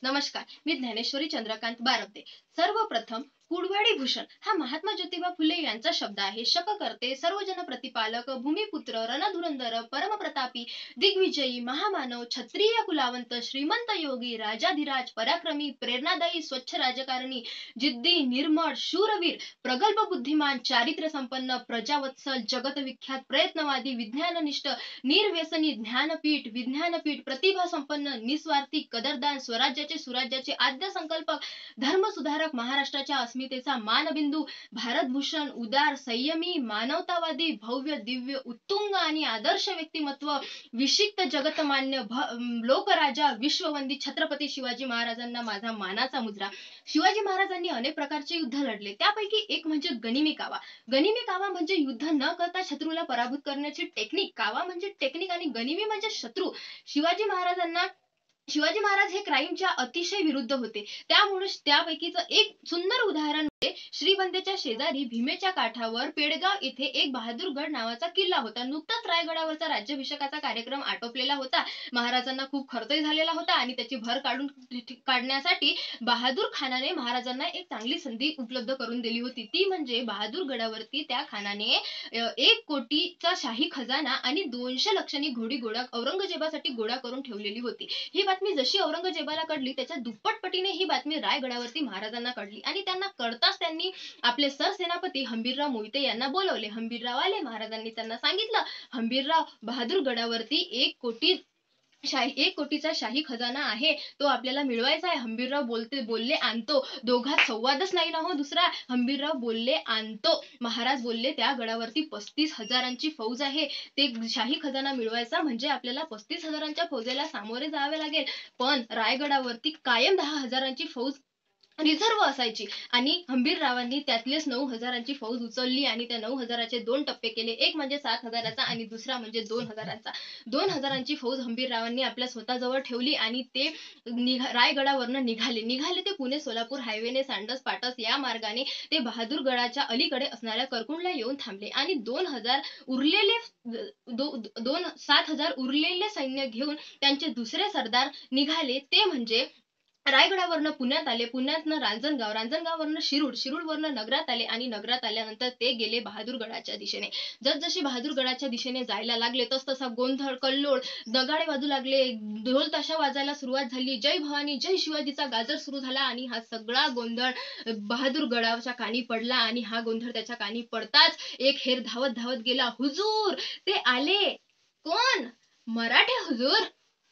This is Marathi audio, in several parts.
नमस्कार, मी ज्ञानेश्वरी चंद्रकांत बारब्दे. सर्वप्रथम कुडवाडी भूषण हा महात्मा ज्योतिबा फुले यांचा शब्द आहे. शककर्ते, सर्वजन प्रतिपालक, भूमिपुत्र, रणधुरंधर, परमप्रतापी, दिग्विजयी, महामानव, क्षत्रिय कुलावंत, श्रीमंत योगी, राजाधिराज, पराक्रमी, प्रेरणादायी, स्वच्छ राजकारणी, जिद्दी, निर्मळ, शूरवीर, प्रगल्भ बुद्धिमान, चारित्र्य संपन्न, प्रजावत्सल, जगतविख्यात, प्रयत्नवादी, विज्ञाननिष्ठ, निर्व्यसनी, विज्ञानपीठ, प्रतिभा संपन्न, निस्वार्थी, कदरदान, स्वराज्याचे सुराज्याचे आद्य संकल्पक, धर्मसुधारक, महाराष्ट्राच्या अस्मितेचा मानबिंदू, भारतभूषण, उदार, संयमी, मानवतावादी, भव्य, दिव्य, उत्तुंग आणि आदर्श व्यक्तिमत्व, विशिक्त, जगतमान्य, लोकराजा, विश्ववंदी, छत्रपती शिवाजी महाराजांना माझा मानाचा मुजरा. शिवाजी महाराजांनी अनेक प्रकारचे युद्ध लढले. त्यापैकी एक म्हणजे गनिमी कावा. गनिमी कावा म्हणजे युद्ध न करता शत्रूला पराभूत करण्याची टेक्निक. कावा म्हणजे टेक्निक आणि गनिमी म्हणजे शत्रू. शिवाजी महाराज हे क्राईमच्या अतिशय विरुद्ध होते. त्यामुळे त्यापैकीच एक सुंदर उदाहरण म्हणजे श्रीगोंद्याच्या शेजारी भीमेच्या काठावर पेडगाव येथे एक बहादूरगड नावाचा किल्ला होता. नुकताच रायगडावरचा राज्याभिषेकाचा कार्यक्रम आटोपलेला होता. महाराजांना खूप खर्चही झालेला होता आणि त्याची भर काढण्यासाठी बहादूर खानाने महाराजांना एक चांगली संधी उपलब्ध करून दिली होती. ती म्हणजे बहादूरगडावरती त्या खानाने 1 कोटीचा शाही खजाना आणि 200 लक्षांनी घोडी गोळा औरंगजेबासाठी गोळा करून ठेवलेली होती. ही बातमी जशी औरंगजेबाला कळली त्याच्या दुप्पट पटीने ही बातमी रायगडावरती महाराजांना कळली आणि त्यांना कळताच त्यांनी आपले सरसेनापती हंबीरराव मोहिते यांना बोलवले. हंबीरराव आले. महाराजांनी त्यांना सांगितलं, हंबीरराव, बहादूरगडावरती 1 कोटीचा शाही खजाना आहे, तो आपल्याला मिळवायचा आहे. हंबीरराव बोलले आणतो. दोघात संवादच नाही ना हो दुसरा. हंबीरराव बोलले आणतो. महाराज बोलले त्या गडावरती 35,000ची फौज आहे. ते शाही खजाना मिळवायचा म्हणजे आपल्याला 35,000च्या फौजेला सामोरे जावे लागेल. पण रायगडावरती कायम 10,000ची फौज रिझर्व असायची आणि हंबीररावांनी त्यातलेच 9,000ची फौज उचलली आणि त्या 9,000चे 2 टप्पे केले. एक म्हणजे 7,000चा आणि दुसरा म्हणजे 2,000चा. 2,000ची फौज हंबीररावांनी आपल्या स्वतःजवळ ठेवली आणि ते रायगडावरनं निघाले ते पुणे सोलापूर हायवेने सांडस पाटस या मार्गाने ते बहादूरगडाच्या अलीकडे असणाऱ्या करकुंडला येऊन थांबले आणि 7,000 उरलेले सैन्य घेऊन त्यांचे दुसरे सरदार निघाले. ते म्हणजे रायगडावरनं पुण्यात आले. पुण्यातनं रांजणगाववरनं शिरूरवरनं नगरात आले आणि नगरात आल्यानंतर ते गेले बहादूरगडाच्या दिशेने. जसजसे बहादूरगडाच्या दिशेने जायला लागले तसतसा गोंधळ, कल्लोळ, नगाडे वाजू लागले, ढोल ताशा वाजायला सुरुवात झाली, जय भवानी जय शिवाजीचा गाजर सुरू झाला आणि हा सगळा गोंधळ बहादूरगडाच्या कानी पडला आणि हा गोंधळ त्याच्या कानी पडताच एक हेर धावत गेला. हुजूर, ते आले. कोण? मराठे हुजूर.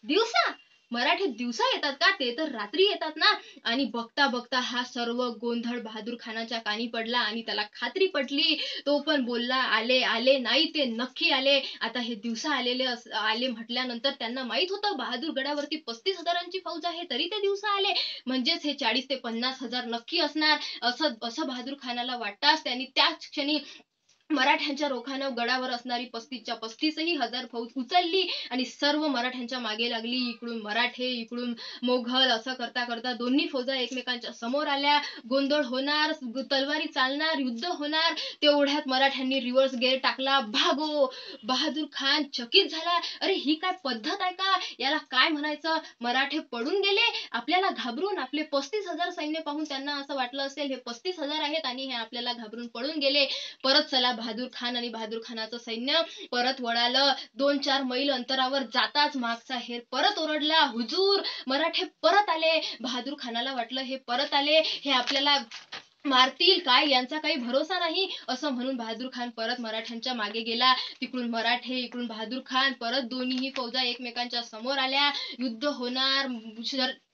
दिवसा? मराठी दिवसा येतात का? ते तर रात्री येतात ना. आणि बघता हा सर्व गोंधळ बहादूर खानाच्या कानी पडला आणि त्याला खात्री पटली. तो पण बोलला, आले नाही, ते नक्की आले. आता हे दिवसा आले म्हटल्यानंतर त्यांना माहित होतं बहादूरगडावरती 35,000ची फौज आहे, तरी ते दिवसा आले म्हणजेच हे 40 ते 50,000 नक्की असणार असं बहादूर खानाला वाटताच त्यांनी त्याच क्षणी मराठ्यांच्या रोखानं गडावर असणारी 35च्या 35,000 फौज उचलली आणि सर्व मराठ्यांच्या मागे लागली. इकडून मराठे, इकडून मोघल, असं करता दोन्ही फौजा एकमेकांच्या समोर आल्या. गोंधळ होणार, तलवारी चालणार, युद्ध होणार. तेवढ्यात मराठ्यांनी रिव्हर्स गेअर टाकला. भागो. बहादूर खान चकित झाला. अरे ही काय पद्धत आहे का? याला काय म्हणायचं? मराठे पडून गेले आपल्याला घाबरून. आपले 35,000 सैन्य पाहून त्यांना असं वाटलं असेल हे 35,000 आहेत आणि हे आपल्याला घाबरून पळून गेले. परत चला बहादूर खान आणि बहादूर खानाचं सैन्य परत वळालं. 2-4 मैल अंतरावर जाताच मागचा हेर परत ओरडला, हुजूर, मराठे परत आले. बहादूर खानाला वाटलं हे परत आले, हे आपल्याला मारतील काय, यांचा काही भरोसा नाही. असं म्हणून बहादूर खान परत मराठ्यांच्या मागे गेला. तिकडून मराठे, इकडून बहादूर खान, परत दोन्ही फौजा एकमेकांच्या समोर आल्या. युद्ध होणार,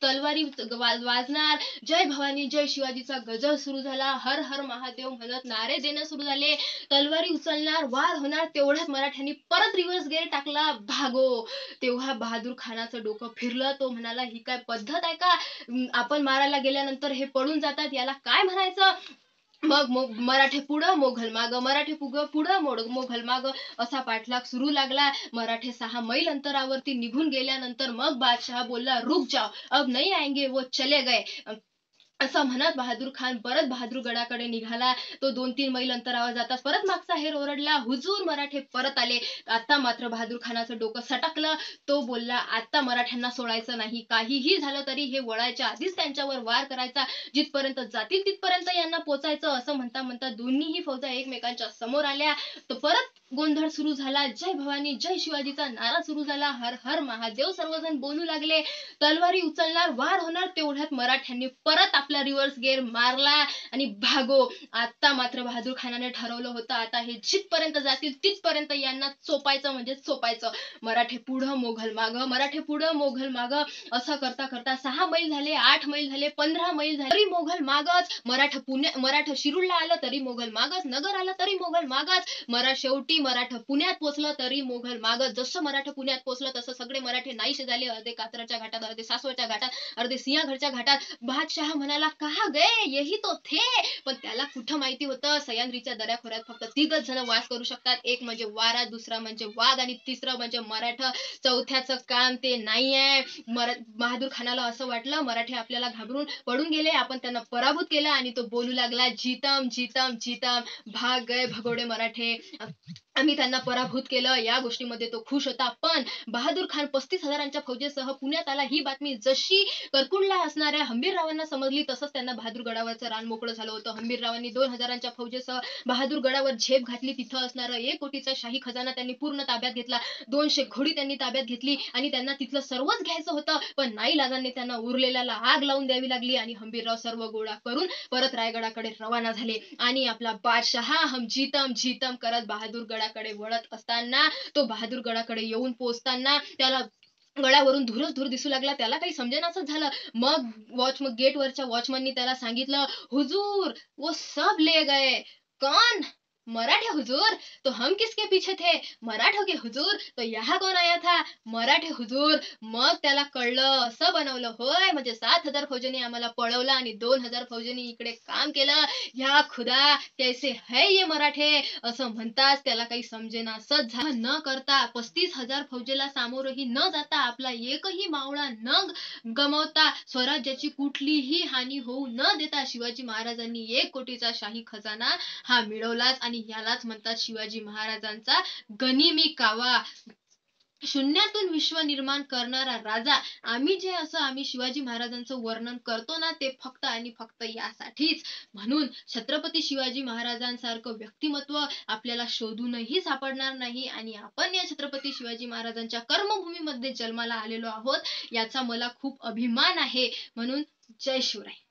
तलवारी वाजणार, जय भवानी जय शिवाजीचा गजर सुरू झाला. हर हर महादेव म्हणत नारे देणं सुरू झाले. तलवारी उचलणार, वार होणार. तेवढ्यात मराठ्यांनी परत रिव्हर्स गेअर टाकला. भागो. तेव्हा बहादूर खानाचं डोकं फिरलं. तो म्हणाला, ही काय पद्धत आहे का? आपण मारायला गेल्यानंतर हे पळून जातात, याला काय म्हणायचं? मग मराठे पुढं, मोघल माग, मराठे पुढं, मोघल माग, असा पाठलाग सुरू लागला. मराठे 6 मैल अंतरावरती निघून गेल्यानंतर मग बादशाह बोलला, रुक जाओ, अब नहीं आएंगे, वो चले गए. असं म्हणत बहादूर खान परत बहादूरगडाकडे निघाला. तो 2-3 मैल अंतरावर जाताच परत मागचा हेर ओरडला, हुजूर मराठे परत आले. आता मात्र बहादूर खानाचं डोकं सटकलं. तो बोलला, आता मराठ्यांना सोडायचं नाही. काहीही झालं तरी हे वळायच्या आधीच त्यांच्यावर वार करायचा. जिथपर्यंत जातील तिथपर्यंत यांना पोचायचं. असं म्हणता म्हणता दोन्हीही फौजा एकमेकांच्या समोर आल्या. तर परत गोंधळ सुरू झाला. जय भवानी जय शिवाजीचा नारा सुरू झाला. हर हर महादेव सर्वजण बोलू लागले. तलवारी उचलणार, वार होणार, तेवढ्यात मराठ्यांनी परत आपला रिव्हर्स गेअर मारला आणि भागो. आता मात्र बहादूर खानाने ठरवलं होतं, आता हे जिथपर्यंत जातील तिथपर्यंत यांना चोपायचं म्हणजे चोपायचं. मराठे पुढं मोघल मागं, मराठे पुढं मोघल मागं, असं करता करता 6 मैल झाले, 8 मैल झाले, 15 मैल झाले, तरी मोघल मागच. मराठा शिरूरला आलं तरी मोघल मागच, नगर आलं तरी मोघल मागच. शेवटी मराठा पुण्यात पोचलं तरी मोघल मागच. जसं मराठा पुण्यात पोचलं तसं सगळे मराठे नाहीसे झाले. अर्धे कात्रजच्या घाटात, अर्धे सासवडच्या घाटात, अर्धे सिंहगडच्या घाटात. बादशाह म्हणाला, कहा गए यही तो थे. पण त्याला कुठं माहिती होतं, सह्याद्रीच्या दऱ्याखोऱ्यात फक्त 3च जण वास करू शकतात. एक म्हणजे वारा, दुसरा म्हणजे वाघ आणि तिसरं म्हणजे मराठा. चौथ्याचं काम ते नाहीये. बहादूर खानाला असं वाटलं, मराठे आपल्याला घाबरून पडून गेले, आपण त्यांना पराभूत केलं. आणि तो बोलू लागला, जीतम जीतम जीतम, भाग गए भगोडे मराठे, आम्ही त्यांना पराभूत केलं. या गोष्टीमध्ये तो खुश होता. पण बहादूर खान 35,000च्या फौजेसह पुण्यात आला. ही बातमी जशी करकुंडला असणाऱ्या हंबीररावांना समजली, तसंच त्यांना बहादूरगडावरचं रान मोकळं झालं होतं. हंबीररावांनी 2,000च्या फौजेसह बहादूरगडावर झेप घातली. तिथं असणारा 1 कोटीचा शाही खजाना त्यांनी पूर्ण ताब्यात घेतला. 200 घोडी त्यांनी ताब्यात घेतली आणि त्यांना तिथलं सर्वच घ्यायचं होतं. पण नाईलाजाने त्यांना उरलेल्याला आग लावून द्यावी लागली आणि हंबीरराव सर्व गोळा करून परत रायगडाकडे रवाना झाले. आणि आपला बादशहा हम जीतम जीतम करत बहादूरगडाकडे वळत असताना, तो बहादूरगडाकडे येऊन पोहोचताना त्याला गडावरून धूरच धूर दिसू लागला. त्याला काही समजेनासच झालं. मग गेटवरच्या वॉचमननी त्याला सांगितलं, हुजूर वो सब ले गए. कौन? मराठे हुजूर. तो हम किसके पीछे थे? मराठों के हुजूर. तो यहाँ कौन आया था? मराठे हुजूर. मग त्याला कळलं, असं बनवलं होय, म्हणजे 7,000 फौजांनी आम्हाला पळवलं आणि 2,000 फौजांनी इकडे काम केलं. या खुदा कैसे है ये मराठे. असं म्हणताच त्याला काही समजेनासच झालं. न करता 35,000 फौजेला सामोरही न जाता, आपला एकही मावळा न गमावता, स्वराज्याची कुठलीही हानी होऊ न देता शिवाजी महाराजांनी 1 कोटीचा शाही खजाना हा मिळवलाच. आणि यालाच म्हणतात शिवाजी महाराजांचा गनिमी कावा. शून्यातून विश्व निर्माण करणारा राजा. आम्ही शिवाजी महाराजांचं वर्णन करतो ना, ते फक्त आणि फक्त यासाठीच. म्हणून छत्रपती शिवाजी महाराजांसारखं व्यक्तिमत्व आपल्याला शोधूनही सापडणार नाही. आणि आपण या छत्रपती शिवाजी महाराजांच्या कर्मभूमीमध्ये जन्माला आलेलो आहोत, याचा मला खूप अभिमान आहे. म्हणून जय शिवराय.